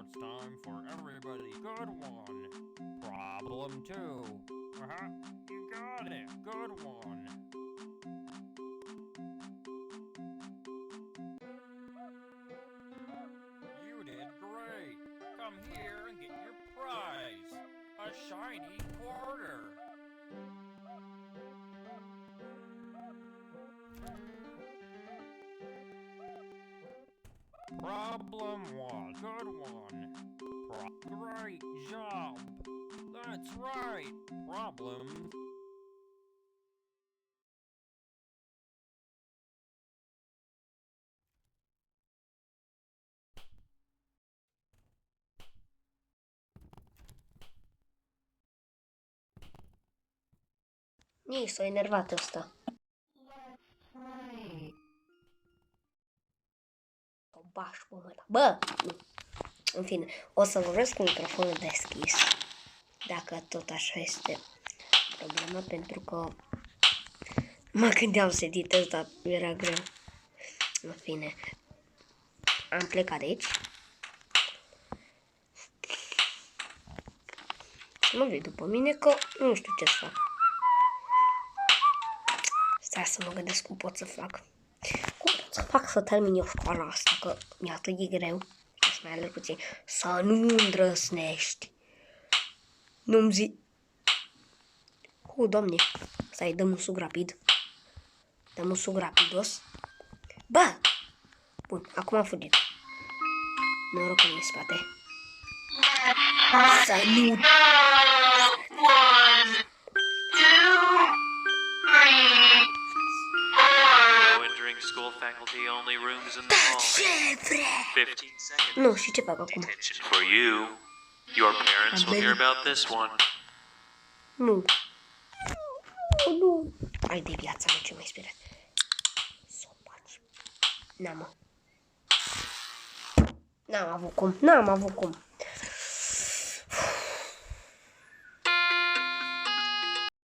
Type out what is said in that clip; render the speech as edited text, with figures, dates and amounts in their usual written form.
it's time for everybody. Good one. Problem two. You got it. Good one. You did great. Come here and get your prize. A shiny quarter. Problem one. Good one. Great job. That's right. Problem. Nici, s-a enervat ăsta. O baș pe mâna. Bă! Nu. În fine, o să vorbesc cu microfonul deschis. Dacă tot așa este problema, pentru că mă gândeam să editez, dar era greu. În fine, am plecat de aici. Mă vei după mine că nu știu ce să fac. Stai să mă gândesc cum pot să fac. Cum pot să fac să termin eu școala asta, că mi-e atât de greu. Și mai ales puțin. Să nu îndrăsnești. Nu-mi zi... Doamne, stai, dăm un suc rapid. Dăm un suc rapidos. Bă! Bun, acum am fugit. Noroc că nu-i spate. Să nu... 1, 2, 3... Entering school faculty only rooms in the hall. 15 seconds. Nu, și ce fac acum? Detention for you. Your parents will hear about this one. Nu. Nu. Ai de viața mea, ce mai speriat. S-o faci. N-am avut cum.